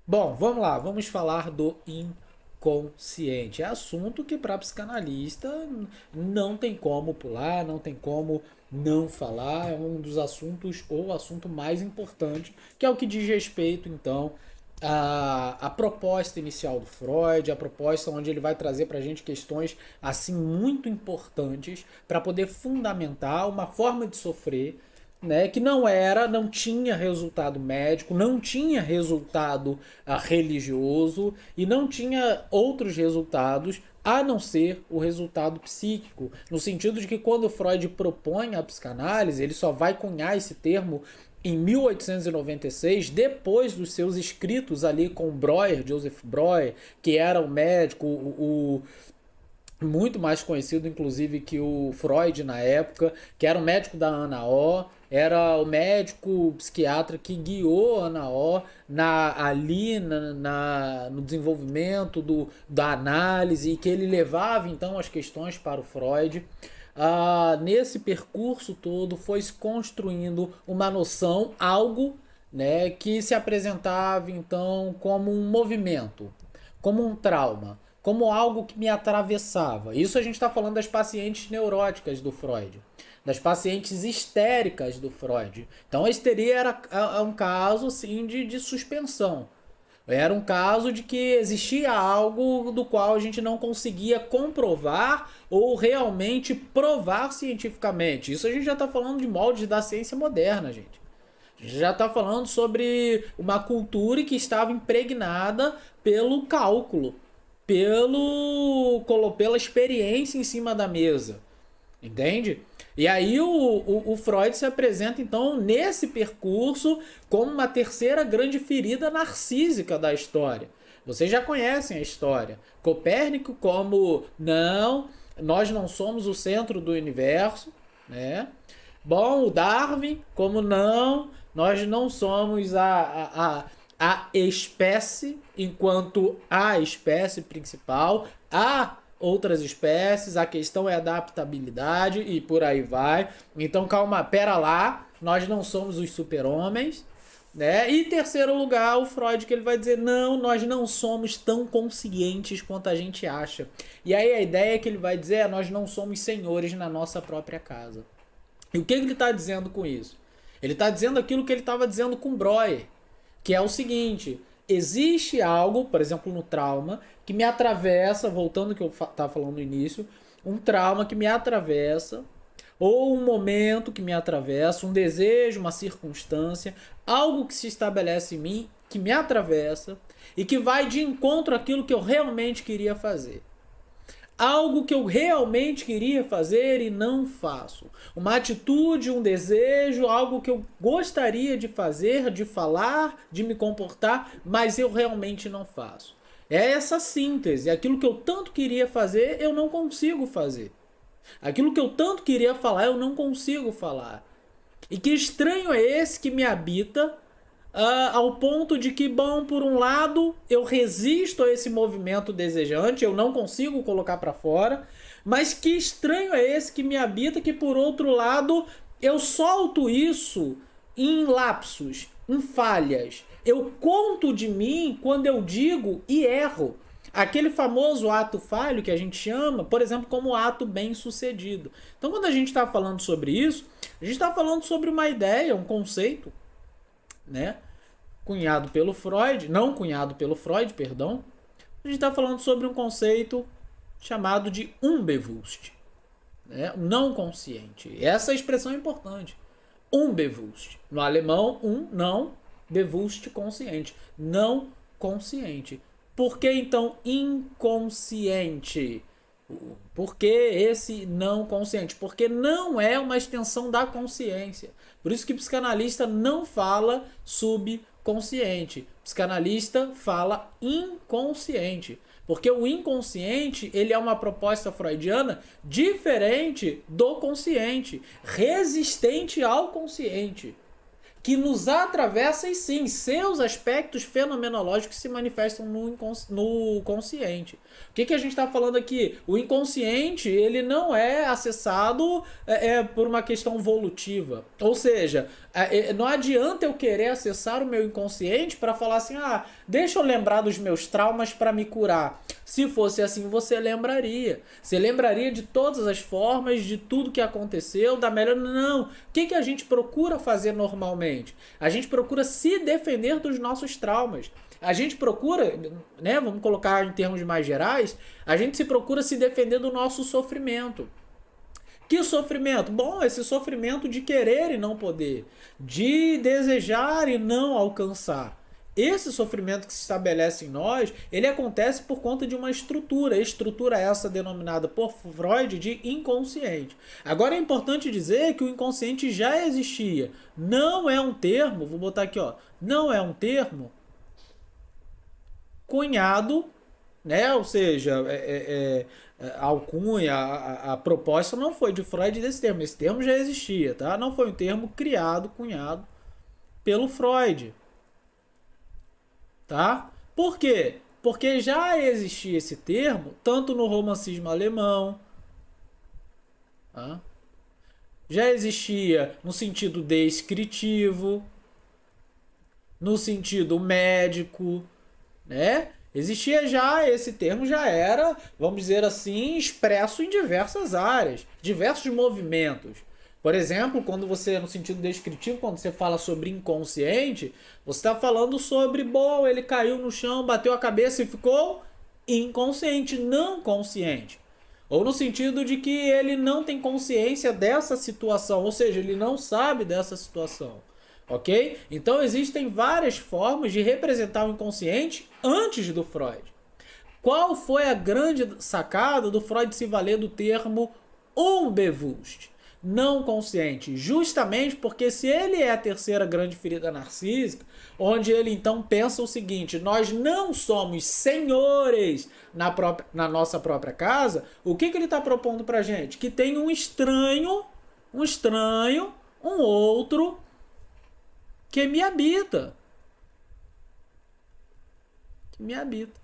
Bom, vamos lá, vamos falar do inconsciente. É assunto que para psicanalista não tem como pular, não tem como não falar. É um dos assuntos ou o assunto mais importante, que é o que diz respeito, então, à proposta inicial do Freud, a proposta onde ele vai trazer para a gente questões assim muito importantes para poder fundamentar uma forma de sofrer, né, que não tinha resultado médico, não tinha resultado religioso e não tinha outros resultados a não ser o resultado psíquico, no sentido de que quando Freud propõe a psicanálise, ele só vai cunhar esse termo em 1896, depois dos seus escritos ali com Breuer, Joseph Breuer, que era o médico, muito mais conhecido, inclusive, que o Freud na época, que era o médico da Ana O, era o médico psiquiatra que guiou a Ana O no desenvolvimento da análise e que ele levava então as questões para o Freud. Nesse percurso todo foi se construindo uma noção, algo, né, que se apresentava então como um movimento, como um trauma, como algo que me atravessava. Isso a gente está falando das pacientes neuróticas do Freud, das pacientes histéricas do Freud. Então a histeria era um caso assim de suspensão. Era um caso de que existia algo do qual a gente não conseguia comprovar ou realmente provar cientificamente. Isso a gente já está falando de moldes da ciência moderna, gente. A gente já está falando sobre uma cultura que estava impregnada pelo cálculo, pela experiência em cima da mesa. Entende? E aí o Freud se apresenta, então, nesse percurso como uma terceira grande ferida narcísica da história. Vocês já conhecem a história. Copérnico como, não, nós não somos o centro do universo, né? Bom, o Darwin como, não, nós não somos a espécie enquanto a espécie principal, a outras espécies, a questão é adaptabilidade e por aí vai. Então, calma, pera lá, nós não somos os super-homens, né? E em terceiro lugar, o Freud, que ele vai dizer, não, nós não somos tão conscientes quanto a gente acha. E aí a ideia que ele vai dizer é, nós não somos senhores na nossa própria casa. E o que ele está dizendo com isso? Ele está dizendo aquilo que ele estava dizendo com Breuer, que é o seguinte: existe algo, por exemplo, no trauma, que me atravessa, voltando ao que eu estava falando no início, um trauma que me atravessa, ou um momento que me atravessa, um desejo, uma circunstância, algo que se estabelece em mim, que me atravessa e que vai de encontro àquilo que eu realmente queria fazer. Algo que eu realmente queria fazer e não faço. Uma atitude, um desejo, algo que eu gostaria de fazer, de falar, de me comportar, mas eu realmente não faço. É essa síntese. Aquilo que eu tanto queria fazer, eu não consigo fazer. Aquilo que eu tanto queria falar, eu não consigo falar. E que estranho é esse que me habita, ao ponto de que, bom, por um lado, eu resisto a esse movimento desejante, eu não consigo colocar para fora, mas que estranho é esse que me habita, que por outro lado, eu solto isso em lapsos, em falhas. Eu conto de mim quando eu digo e erro. Aquele famoso ato falho que a gente chama, por exemplo, como ato bem sucedido. Então, quando a gente está falando sobre isso, a gente está falando sobre uma ideia, um conceito, né? Cunhado pelo Freud, não cunhado pelo Freud, perdão. A gente está falando sobre um conceito chamado de Unbewusst, né? Não consciente. Essa expressão é importante. Unbewusst. No alemão, não, bewusst, consciente. Não consciente. Por que então inconsciente? Por que esse não consciente? Porque não é uma extensão da consciência. Por isso que o psicanalista não fala subconsciente. O psicanalista fala inconsciente. Porque o inconsciente, ele é uma proposta freudiana diferente do consciente, resistente ao consciente, que nos atravessa e sim, seus aspectos fenomenológicos se manifestam no consciente. O que a gente está falando aqui? O inconsciente, ele não é acessado por uma questão volutiva. Ou seja, não adianta eu querer acessar o meu inconsciente para falar assim, deixa eu lembrar dos meus traumas para me curar. Se fosse assim, você lembraria. Você lembraria de todas as formas, de tudo que aconteceu, da melhor... Não. O que a gente procura fazer normalmente? A gente procura se defender dos nossos traumas. A gente procura, né, vamos colocar em termos mais gerais, a gente se procura se defender do nosso sofrimento. Que sofrimento? Bom, esse sofrimento de querer e não poder, de desejar e não alcançar. Esse sofrimento que se estabelece em nós, ele acontece por conta de uma estrutura. Estrutura essa denominada por Freud de inconsciente. Agora é importante dizer que o inconsciente já existia. Não é um termo, vou botar aqui, não é um termo cunhado, né? Ou seja, a alcunha, a proposta não foi de Freud desse termo. Esse termo já existia, tá? Não foi um termo criado, cunhado pelo Freud. Tá? Por quê? Porque já existia esse termo, tanto no romancismo alemão, tá? Já existia no sentido descritivo, no sentido médico, né? Existia já, esse termo já era, vamos dizer assim, expresso em diversas áreas, diversos movimentos. Por exemplo, quando você, no sentido descritivo, quando você fala sobre inconsciente, você está falando sobre, bom, ele caiu no chão, bateu a cabeça e ficou inconsciente, não consciente. Ou no sentido de que ele não tem consciência dessa situação, ou seja, ele não sabe dessa situação. Ok? Então existem várias formas de representar o inconsciente antes do Freud. Qual foi a grande sacada do Freud se valer do termo unbewusst? Não consciente, justamente porque se ele é a terceira grande ferida narcísica, onde ele então pensa o seguinte, nós não somos senhores na nossa própria casa, o que ele está propondo pra gente? Que tem um estranho, um outro que me habita. Que me habita.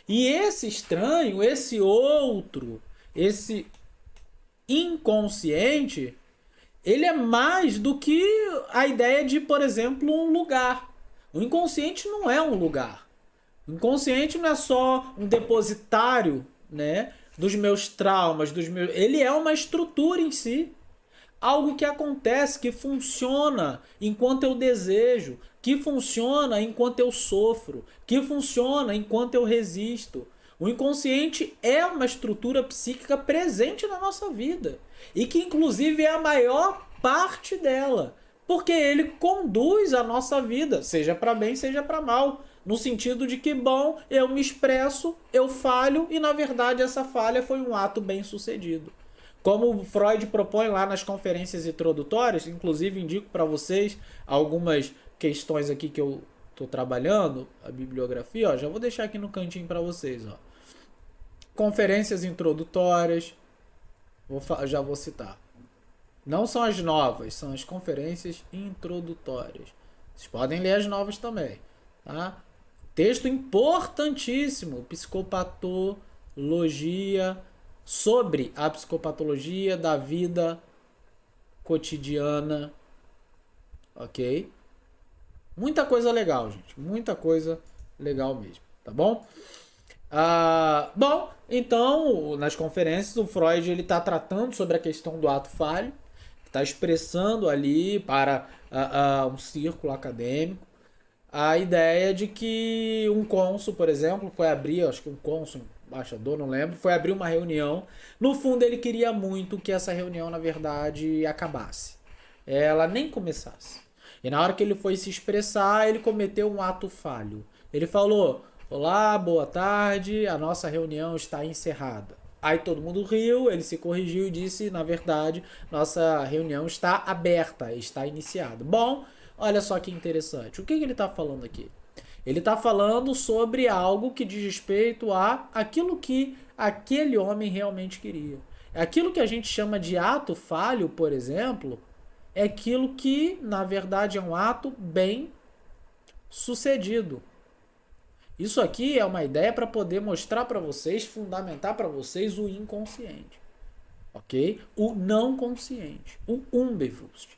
E esse estranho, esse outro, esse inconsciente, ele é mais do que a ideia de, por exemplo, um lugar. O inconsciente não é um lugar. O inconsciente não é só um depositário, né, dos meus traumas, ele é uma estrutura em si. Algo que acontece, que funciona enquanto eu desejo, que funciona enquanto eu sofro, que funciona enquanto eu resisto. O inconsciente é uma estrutura psíquica presente na nossa vida e que inclusive é a maior parte dela, porque ele conduz a nossa vida, seja para bem, seja para mal, no sentido de que, bom, eu me expresso, eu falho e na verdade essa falha foi um ato bem sucedido. Como Freud propõe lá nas conferências introdutórias, inclusive indico para vocês algumas questões aqui que eu estou trabalhando, a bibliografia, já vou deixar aqui no cantinho para vocês. Conferências introdutórias, já vou citar. Não são as novas, são as conferências introdutórias. Vocês podem ler as novas também. Tá? Texto importantíssimo, psicopatologia, sobre a psicopatologia da vida cotidiana, ok? Muita coisa legal, gente, muita coisa legal mesmo, tá bom? Bom, então, nas conferências, o Freud ele está tratando sobre a questão do ato falho, está expressando ali para um círculo acadêmico a ideia de que um cônsul, por exemplo, foi abrir, acho que um cônsul, embaixador, não lembro, foi abrir uma reunião. No fundo, ele queria muito que essa reunião, na verdade, acabasse. Ela nem começasse. E na hora que ele foi se expressar, ele cometeu um ato falho. Ele falou, olá, boa tarde, a nossa reunião está encerrada. Aí todo mundo riu, ele se corrigiu e disse, na verdade, nossa reunião está aberta, está iniciada. Bom, olha só que interessante. O que ele está falando aqui? Ele está falando sobre algo que diz respeito a aquilo que aquele homem realmente queria. Aquilo que a gente chama de ato falho, por exemplo, é aquilo que, na verdade, é um ato bem sucedido. Isso aqui é uma ideia para poder mostrar para vocês, fundamentar para vocês o inconsciente, ok? O não consciente, o unbewusst.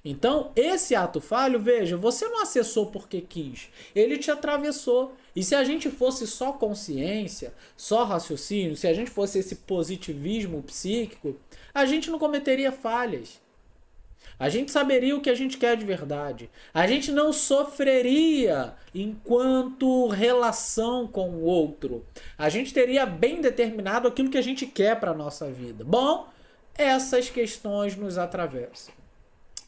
Então, esse ato falho, veja, você não acessou porque quis, ele te atravessou. E se a gente fosse só consciência, só raciocínio, se a gente fosse esse positivismo psíquico, a gente não cometeria falhas. A gente saberia o que a gente quer de verdade. A gente não sofreria enquanto relação com o outro. A gente teria bem determinado aquilo que a gente quer para a nossa vida. Bom, essas questões nos atravessam.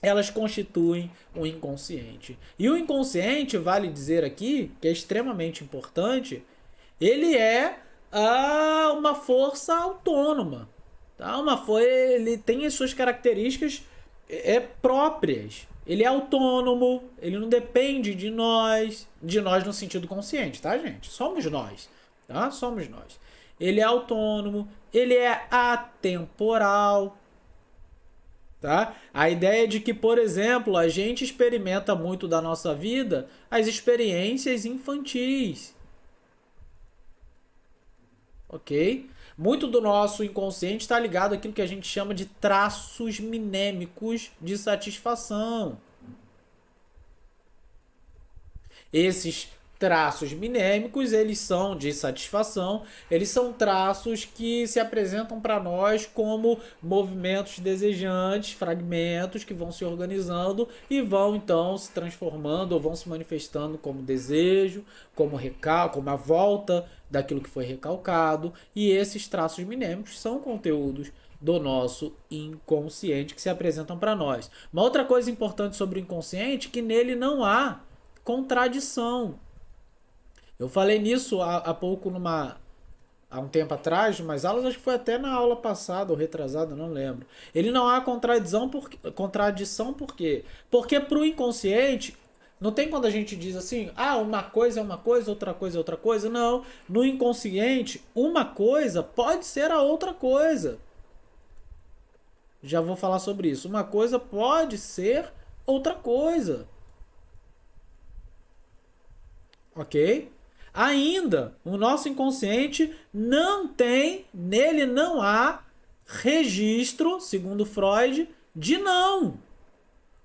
Elas constituem o inconsciente. E o inconsciente, vale dizer aqui, que é extremamente importante, ele é uma força autônoma. Tá? Ele tem as suas características próprias. Ele é autônomo, ele não depende de nós no sentido consciente, tá, gente? Somos nós, tá? Somos nós. Ele é autônomo, ele é atemporal, tá? A ideia de que, por exemplo, a gente experimenta muito da nossa vida as experiências infantis, ok? Muito do nosso inconsciente está ligado àquilo que a gente chama de traços minêmicos de satisfação. Esses traços minêmicos, eles são de satisfação, eles são traços que se apresentam para nós como movimentos desejantes, fragmentos que vão se organizando e vão então se transformando ou vão se manifestando como desejo, como como a volta daquilo que foi recalcado, e esses traços minêmicos são conteúdos do nosso inconsciente que se apresentam para nós. Uma outra coisa importante sobre o inconsciente é que nele não há contradição. Eu falei nisso há pouco há um tempo atrás, umas aulas, acho que foi até na aula passada ou retrasada, não lembro. Ele não há contradição por quê? Porque para o inconsciente, não tem quando a gente diz assim, uma coisa é uma coisa, outra coisa é outra coisa. Não, no inconsciente, uma coisa pode ser a outra coisa. Já vou falar sobre isso. Uma coisa pode ser outra coisa. Ok? Ainda, o nosso inconsciente nele não há registro, segundo Freud, de não.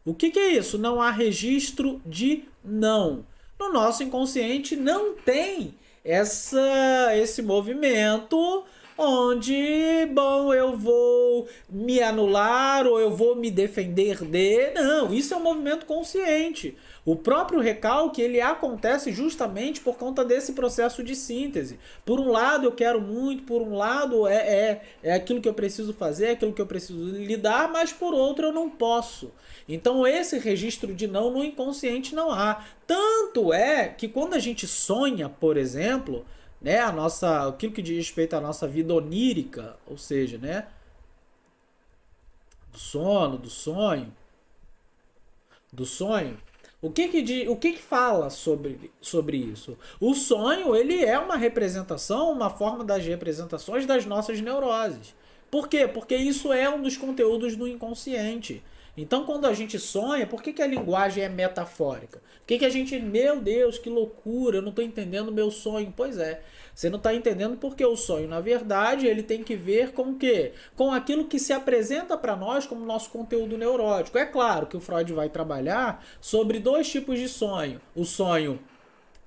O que é isso? Não há registro de não. No nosso inconsciente não tem esse movimento onde, bom, eu vou me anular ou eu vou me defender de... Não, isso é um movimento consciente. O próprio recalque, ele acontece justamente por conta desse processo de síntese. Por um lado eu quero muito, por um lado é aquilo que eu preciso fazer, é aquilo que eu preciso lidar, mas por outro eu não posso. Então esse registro de não no inconsciente não há. Tanto é que quando a gente sonha, por exemplo, né, aquilo que diz respeito à nossa vida onírica, ou seja, né, do sono, do sonho, o que fala sobre isso? O sonho, ele é uma representação, uma forma das representações das nossas neuroses. Por quê? Porque isso é um dos conteúdos do inconsciente. Então, quando a gente sonha, por que a linguagem é metafórica? Por que a gente, meu Deus, que loucura, eu não estou entendendo o meu sonho? Pois é, você não está entendendo porque o sonho, na verdade, ele tem que ver com o quê? Com aquilo que se apresenta para nós como nosso conteúdo neurótico. É claro que o Freud vai trabalhar sobre dois tipos de sonho. O sonho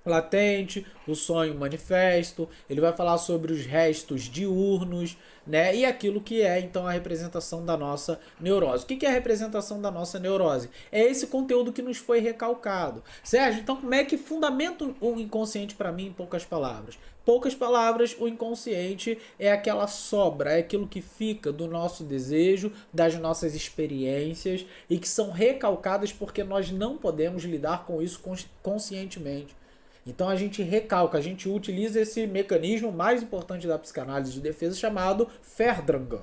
latente, o sonho manifesto, ele vai falar sobre os restos diurnos, né? E aquilo que é então a representação da nossa neurose. O que é a representação da nossa neurose? É esse conteúdo que nos foi recalcado. Sérgio, então como é que fundamenta o inconsciente para mim em poucas palavras? Poucas palavras, o inconsciente é aquela sobra, é aquilo que fica do nosso desejo, das nossas experiências e que são recalcadas porque nós não podemos lidar com isso conscientemente. Então a gente recalca, a gente utiliza esse mecanismo mais importante da psicanálise de defesa chamado Verdrängen.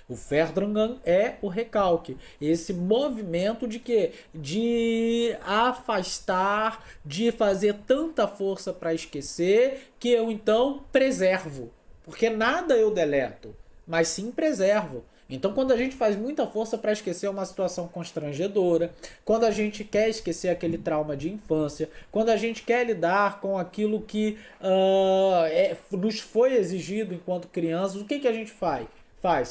O Verdrängen é o recalque, esse movimento de quê? De afastar, de fazer tanta força para esquecer que eu então preservo, porque nada eu deleto, mas sim preservo. Então, quando a gente faz muita força para esquecer uma situação constrangedora, quando a gente quer esquecer aquele trauma de infância, quando a gente quer lidar com aquilo que nos foi exigido enquanto crianças, o que a gente faz?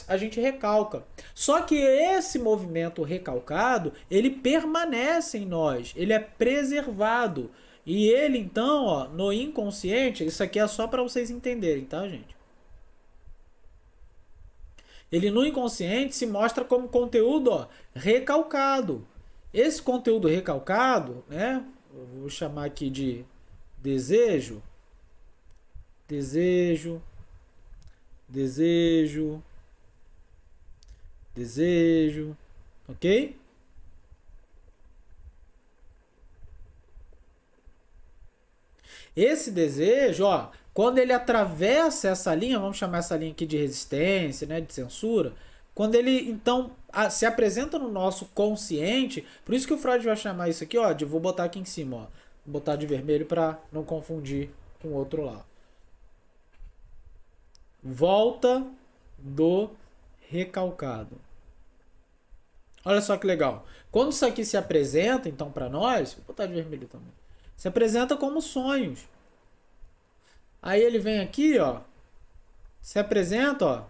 A gente recalca. Só que esse movimento recalcado, ele permanece em nós, ele é preservado. E ele, então, ó, no inconsciente, isso aqui é só para vocês entenderem, tá, gente? Ele no inconsciente se mostra como conteúdo, ó, recalcado. Esse conteúdo recalcado, né? Eu vou chamar aqui de desejo, desejo, desejo, desejo, ok? Esse desejo, ó, quando ele atravessa essa linha, vamos chamar essa linha aqui de resistência, né, de censura, quando ele então se apresenta no nosso consciente, por isso que o Freud vai chamar isso aqui, ó, vou botar aqui em cima, ó, vou botar de vermelho para não confundir com o outro lá. Volta do recalcado. Olha só que legal. Quando isso aqui se apresenta, então, para nós, vou botar de vermelho também. Se apresenta como sonhos. Aí ele vem aqui, ó, se apresenta, ó,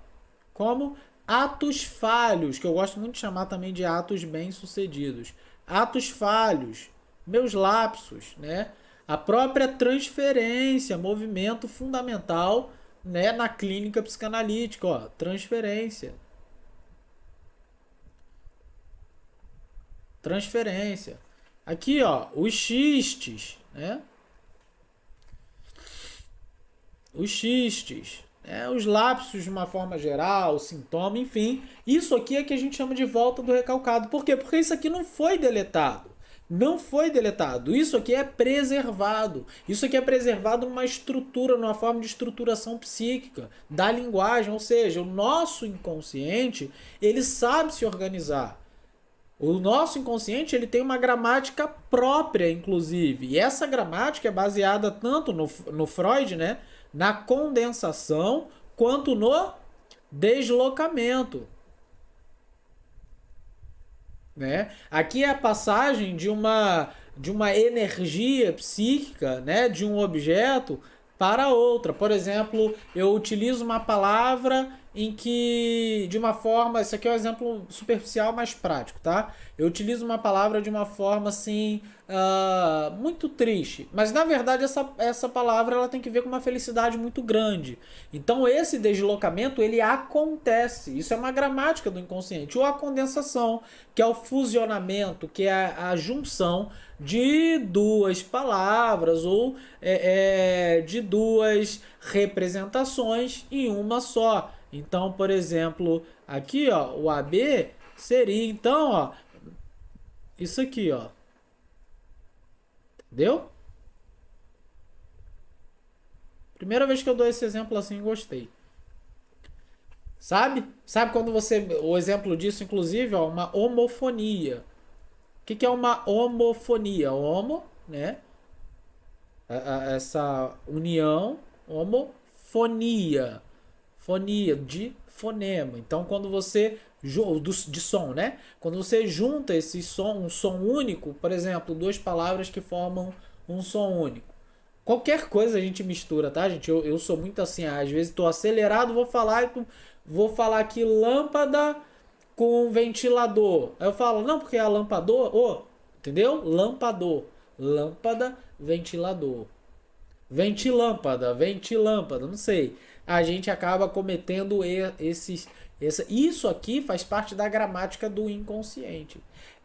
como atos falhos, que eu gosto muito de chamar também de atos bem-sucedidos. Atos falhos, meus lapsos, né? A própria transferência, movimento fundamental, né, na clínica psicanalítica, ó, transferência. Transferência. Aqui, ó, os xistes, né? Os xistes, né? Os lapsos de uma forma geral, sintoma, enfim. Isso aqui é que a gente chama de volta do recalcado. Por quê? Porque isso aqui não foi deletado. Não foi deletado. Isso aqui é preservado. Isso aqui é preservado numa estrutura, numa forma de estruturação psíquica da linguagem. Ou seja, o nosso inconsciente, ele sabe se organizar. O nosso inconsciente ele tem uma gramática própria, inclusive. E essa gramática é baseada tanto no Freud, né, na condensação, quanto no deslocamento. Né? Aqui é a passagem de uma energia psíquica, né, de um objeto para outra. Por exemplo, eu utilizo uma palavra em que, de uma forma, isso aqui é um exemplo superficial, mais prático, tá? Eu utilizo uma palavra de uma forma assim, muito triste, mas na verdade essa palavra ela tem que ver com uma felicidade muito grande. Então esse deslocamento ele acontece, isso é uma gramática do inconsciente, ou a condensação, que é o fusionamento, que é a junção de duas palavras ou de duas representações em uma só. Então, por exemplo, aqui, ó, o AB seria, então, ó, isso aqui, ó. Entendeu? Primeira vez que eu dou esse exemplo assim, gostei. Sabe? Sabe quando você... O exemplo disso, inclusive, ó, uma homofonia. O que é uma homofonia? Homo, né? Essa união, homofonia. Fonia, de fonema. Então, quando você... de som, né? Quando você junta esse som, um som único, por exemplo, duas palavras que formam um som único. Qualquer coisa a gente mistura, tá, gente? Eu sou muito assim, às vezes estou acelerado, vou falar aqui lâmpada com ventilador. Aí eu falo, não, porque é a lampador, entendeu? Lampador. Lâmpada, ventilador. Ventilâmpada, não sei. A gente acaba cometendo isso aqui faz parte da gramática do inconsciente.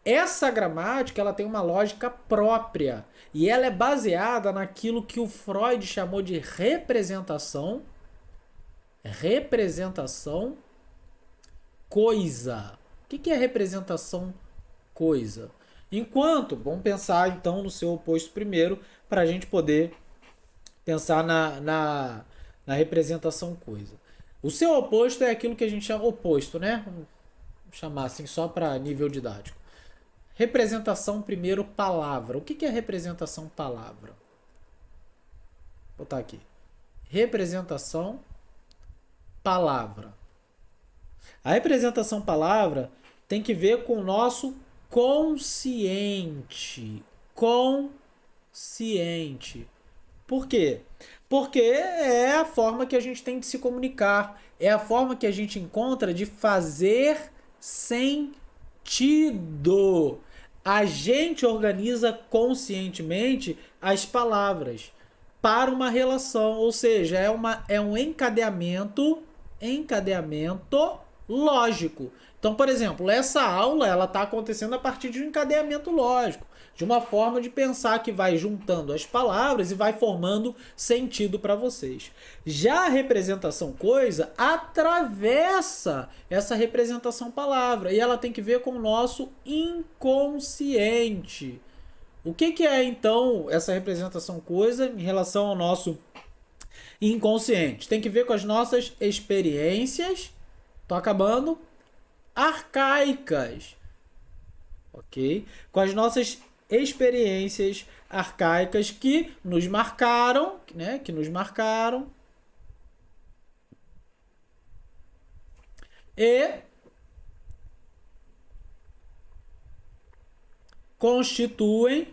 Essa gramática ela tem uma lógica própria e ela é baseada naquilo que o Freud chamou de representação coisa. O que é representação coisa? Vamos pensar então no seu oposto primeiro para a gente poder pensar na representação coisa. O seu oposto é aquilo que a gente chama oposto, né? Vamos chamar assim só para nível didático. Representação primeiro, palavra. O que é representação palavra? Vou botar aqui. Representação palavra. A representação palavra tem que ver com o nosso consciente. Consciente. Por quê? Porque é a forma que a gente tem de se comunicar. É a forma que a gente encontra de fazer sentido. A gente organiza conscientemente as palavras para uma relação, ou seja, é um encadeamento lógico. Então, por exemplo, essa aula ela está acontecendo a partir de um encadeamento lógico, de uma forma de pensar que vai juntando as palavras e vai formando sentido para vocês. Já a representação coisa atravessa essa representação palavra e ela tem que ver com o nosso inconsciente. O que é então essa representação coisa em relação ao nosso inconsciente? Tem que ver com as nossas experiências, tô acabando, arcaicas, ok? Com as nossas experiências arcaicas que nos marcaram, né? Que nos marcaram e constituem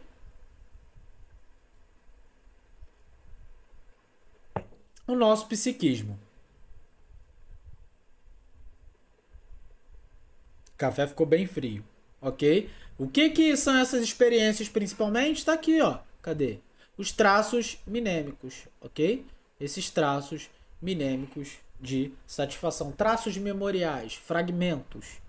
o nosso psiquismo. O café ficou bem frio, ok? O que são essas experiências principalmente? Está aqui, ó. Cadê? Os traços minêmicos, ok? Esses traços minêmicos de satisfação. Traços memoriais, fragmentos,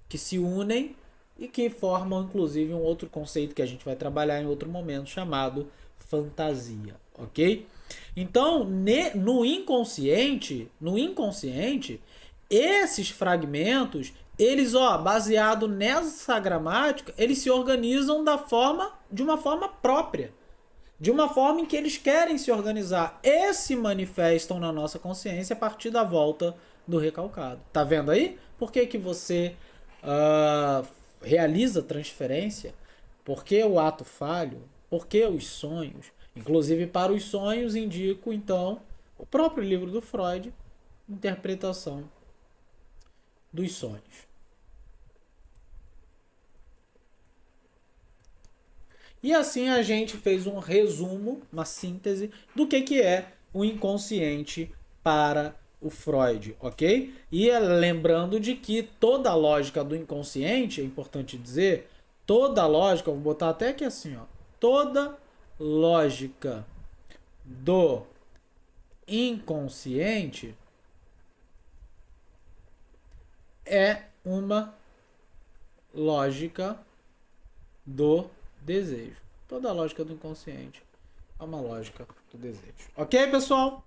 que se unem e que formam, inclusive, um outro conceito que a gente vai trabalhar em outro momento, chamado fantasia, ok? Então, no inconsciente, esses fragmentos, eles, baseado nessa gramática, eles se organizam de uma forma própria, de uma forma em que eles querem se organizar e se manifestam na nossa consciência a partir da volta do recalcado. Tá vendo aí? Por que você realiza transferência? Por que o ato falho? Por que os sonhos? Inclusive, para os sonhos, indico, então, o próprio livro do Freud, Interpretação dos Sonhos. E assim a gente fez um resumo, uma síntese do que é o inconsciente para o Freud, ok? E lembrando de que toda a lógica do inconsciente, é importante dizer, toda a lógica, vou botar até aqui assim, ó, toda lógica do inconsciente é uma lógica do desejo. Toda a lógica do inconsciente é uma lógica do desejo. Ok, pessoal?